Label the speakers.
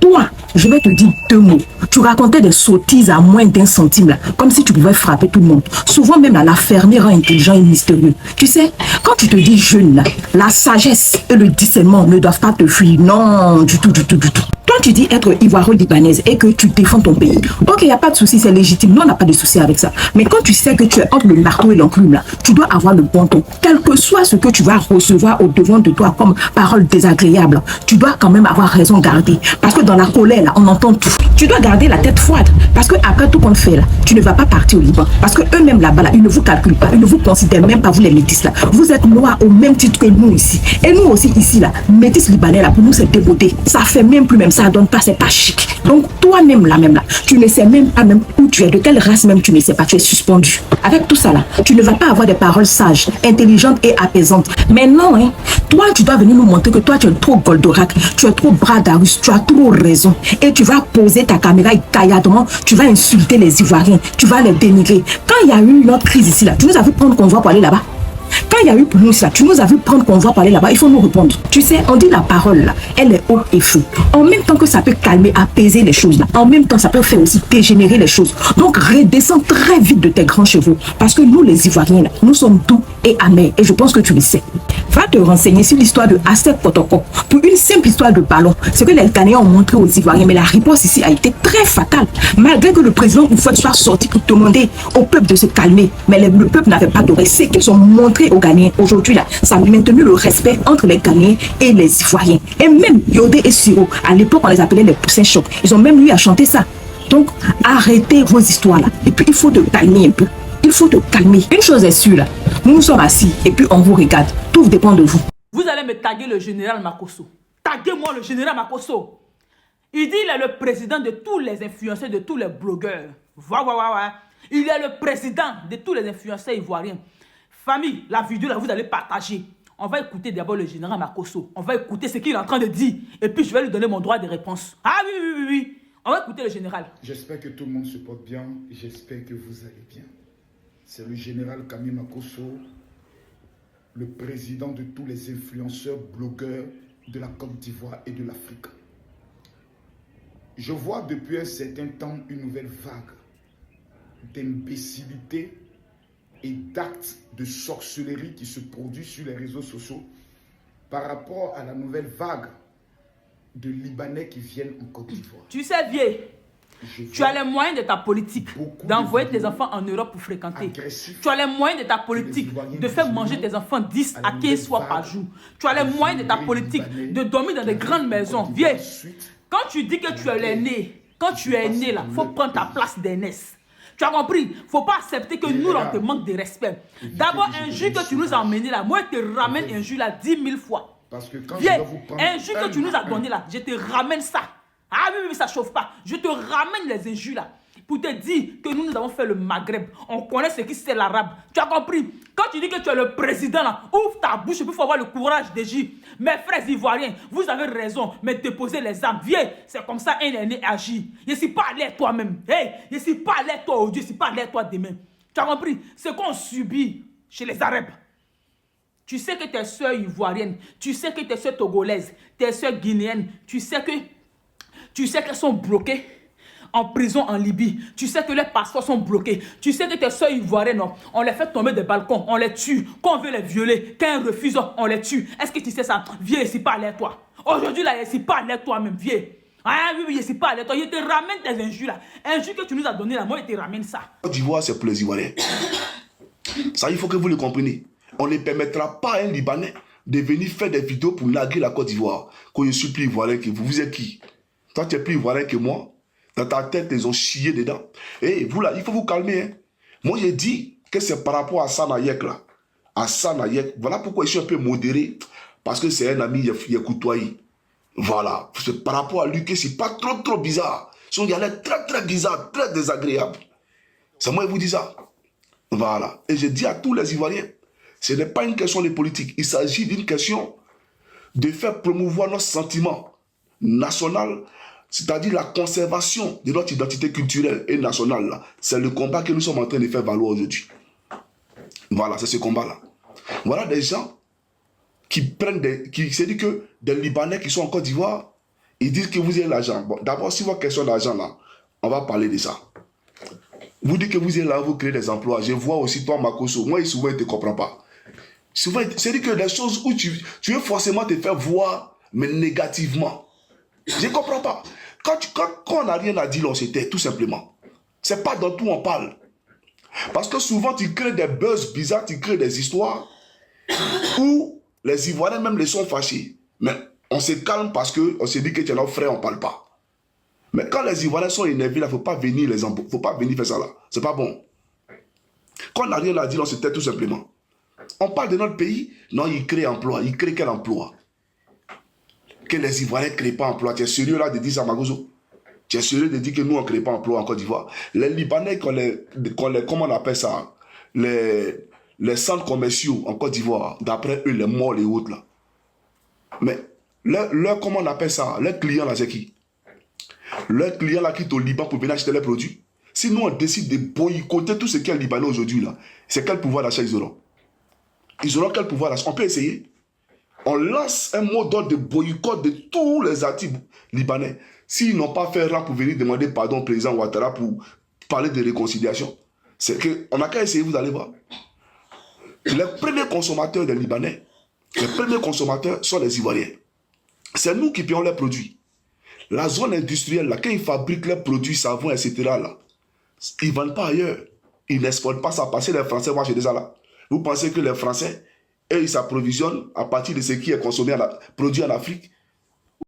Speaker 1: Toi, je vais te dire deux mots. Tu racontais des sottises à moins d'un centime, là, comme si tu pouvais frapper tout le monde. Souvent même là, la fermière rend intelligent et mystérieux. Tu sais, quand tu te dis jeune, là, la sagesse et le discernement ne doivent pas te fuir. Non, du tout, du tout, du tout. Toi, tu dis être ivoiro-libanaise et que tu défends ton pays. Ok, il n'y a pas de souci, c'est légitime. Nous, on n'a pas de souci avec ça. Mais quand tu sais que tu es entre le marteau et l'enclume, là, tu dois avoir le bon ton. Quel que soit ce que tu vas recevoir au devant de toi comme parole désagréable, tu dois quand même avoir raison garder. Parce que dans la colère, là, on entend tout. Tu dois garder la tête froide. Parce que après tout qu'on fait, là, tu ne vas pas partir au Liban. Parce que eux-mêmes là-bas, là, ils ne vous calculent pas. Ils ne vous considèrent même pas, vous les métis là. Vous êtes noirs au même titre que nous ici. Et nous aussi ici, là, métis libanais, là, pour nous, c'est débeauté. Ça fait même plus même, ça donne pas, c'est pas chic. Donc toi-même là, tu ne sais même pas même où tu es, de quelle race même tu ne sais pas, tu es suspendu. Avec tout ça là, tu ne vas pas avoir des paroles sages, intelligentes et apaisantes. Mais non, hein, toi tu dois venir nous montrer que toi tu es trop Goldorak, tu es trop Bradarus, tu as trop raison. Et tu vas poser ta caméra et caillardement, tu vas insulter les Ivoiriens, tu vas les dénigrer. Quand il y a eu une autre crise ici là, tu nous as vu prendre convoi pour aller là-bas. Quand il y a eu pour nous ça, tu nous as vu prendre convoi pour aller là-bas, il faut nous répondre. Tu sais, on dit la parole là, elle est haut et fou. En même temps que ça peut calmer, apaiser les choses là, en même temps ça peut faire aussi dégénérer les choses. Donc redescends très vite de tes grands chevaux. Parce que nous les Ivoiriens là, nous sommes doux et amers. Et je pense que tu le sais. Va te renseigner sur l'histoire de Asset Kotoko. Pour une simple histoire de ballon, c'est que les Ghanéens ont montré aux Ivoiriens, mais la riposte ici a été très fatale. Malgré que le président Oufouette soit sorti pour demander au peuple de se calmer, mais le peuple n'avait pas doré. C'est qu'ils ont montré aux Ghanéens. Aujourd'hui, là, ça a maintenu le respect entre les Ghanéens et les Ivoiriens. Et même Yodé et Siro, à l'époque, on les appelait les poussins chocs. Ils ont même eu à chanter ça. Donc, arrêtez vos histoires là. Et puis, il faut te calmer un peu. Il faut te calmer. Une chose est sûre là. Nous sommes assis et puis on vous regarde. Tout dépend de vous.
Speaker 2: Vous allez me taguer le général Makosso. Taguez-moi le général Makosso. Il dit qu'il est le président de tous les influenceurs, de tous les blogueurs. Il est le président de tous les influenceurs ivoiriens. Famille, la vidéo là, vous allez partager. On va écouter d'abord le général Makosso. On va écouter ce qu'il est en train de dire. Et puis je vais lui donner mon droit de réponse. Ah oui. On va écouter le général.
Speaker 3: J'espère que tout le monde se porte bien. J'espère que vous allez bien. C'est le général Camille Makosso, le président de tous les influenceurs, blogueurs de la Côte d'Ivoire et de l'Afrique. Je vois depuis un certain temps une nouvelle vague d'imbécilité et d'actes de sorcellerie qui se produit sur les réseaux sociaux par rapport à la nouvelle vague de Libanais qui viennent en Côte d'Ivoire.
Speaker 2: Tu sais, vieux, tu as les moyens de ta politique d'envoyer tes enfants en Europe pour fréquenter. Tu as les moyens de ta politique de faire manger tes enfants 10 à 15 fois par jour. Tu as les moyens de ta politique de dormir dans des grandes maisons. Vieux, quand tu dis que tu es l'aîné, quand tu es né là, il faut prendre ta place d'aînesse. Tu as compris? Il ne faut pas accepter que nous, on te manque de respect. D'abord, un jus que tu nous as emmené là, moi, je te ramène un jus là 10 000 fois.
Speaker 3: Parce que quand
Speaker 2: viens, un jus que tu nous as donné là, je te ramène ça. Ah oui, ça ne chauffe pas. Je te ramène les injures là. Pour te dire que nous avons fait le Maghreb. On connaît ce qui c'est l'arabe. Tu as compris? Quand tu dis que tu es le président là, ouvre ta bouche et puis il faut avoir le courage d'agir. Mes frères ivoiriens, vous avez raison, mais déposez les armes. Viens, c'est comme ça un aîné agit. Je ne suis pas allé toi-même. Hey, je ne suis pas allé toi aujourd'hui, je ne suis pas allé toi demain. Tu as compris? Ce qu'on subit chez les Arabes. Tu sais que tes soeurs ivoiriennes, tu sais que tes soeurs togolaises, tes soeurs guinéennes, tu sais qu'elles sont bloquées en prison en Libye. Tu sais que les passeports sont bloqués. Tu sais que tes soeurs ivoiriennes, on les fait tomber des balcons, on les tue. Quand on veut les violer, quand elles refusent, on les tue. Est-ce que tu sais ça? Viens ici, pas avec toi. Aujourd'hui, là, ici, pas avec toi-même. Viens. Ah oui, ici, pas avec toi. Je te ramène tes injures là. Injures que tu nous as donné là, moi, je te ramène ça.
Speaker 4: Côte d'Ivoire, c'est pour les Ivoiriens. Ça, il faut que vous le compreniez. On ne permettra pas à un Libanais de venir faire des vidéos pour narguer la Côte d'Ivoire. Quand je suis plus Ivoirien que vous, vous êtes qui? Toi, tu es plus Ivoirien que moi. Dans ta tête, ils ont chié dedans. Et vous là, il faut vous calmer. Hein. Moi, j'ai dit que c'est par rapport à Sanayek là. À Sanayek. Voilà pourquoi je suis un peu modéré. Parce que c'est un ami, il a côtoyé. Voilà. C'est par rapport à lui que c'est pas trop bizarre. Son gars est très bizarre, très désagréable. C'est moi qui vous dis ça. Voilà. Et je dis à tous les Ivoiriens, ce n'est pas une question de politique. Il s'agit d'une question de faire promouvoir notre sentiment national, c'est-à-dire la conservation de notre identité culturelle et nationale. C'est le combat que nous sommes en train de faire valoir aujourd'hui. Voilà, c'est ce combat-là. Voilà des gens qui prennent qui se disent que des Libanais qui sont en Côte d'Ivoire, Ils disent que vous avez l'argent. Bon, d'abord, si votre question d'argent là, on va parler de ça. Vous dites que vous êtes là, vous créez des emplois. Je vois aussi toi, Makoso. Moi, souvent, il ne te comprend pas. Souvent, c'est-à-dire que des choses où tu veux forcément te faire voir, mais négativement. Je ne comprends pas. Quand on n'a rien à dire, on se tait, tout simplement. Ce n'est pas dans tout on parle. Parce que souvent, tu crées des buzz bizarres, tu crées des histoires où les Ivoiriens même les sont fâchés. Mais on se calme parce qu'on se dit que tu es notre frère, on ne parle pas. Mais quand les Ivoiriens sont énervés, il ne faut pas venir faut pas venir faire ça là. C'est pas bon. Quand on n'a rien à dire, on se tait tout simplement. On parle de notre pays, non, il crée emploi. Il crée quel emploi? Que les Ivoiriens ne créent pas emploi. Tu es sérieux là de dire ça, Magozo? Tu es sérieux de dire que nous, on ne crée pas emploi en Côte d'Ivoire? Les Libanais, comment on appelle ça? Les centres commerciaux en Côte d'Ivoire, d'après eux, les malls et autres là. Mais, comment on appelle ça? Les clients là, c'est qui? Leurs clients là quittent au Liban pour venir acheter leurs produits. Si nous on décide de boycotter tout ce qui est libanais aujourd'hui là, c'est quel pouvoir d'achat ils auront? Ils auront quel pouvoir d'achat? On peut essayer. On lance un mot d'ordre de boycott de tous les artistes libanais. S'ils n'ont pas fait rang pour venir demander pardon au président Ouattara pour parler de réconciliation, c'est qu'on n'a qu'à essayer, vous allez voir. Les premiers consommateurs des Libanais, les premiers consommateurs sont les Ivoiriens. C'est nous qui payons leurs produits. La zone industrielle, là, quand ils fabriquent leurs produits, savons, etc., là, ils ne vendent pas ailleurs. Ils n'exportent pas ça parce que les Français vont acheter déjà là. Vous pensez que les Français, eux, ils s'approvisionnent à partir de ce qui est consommé, produit en Afrique,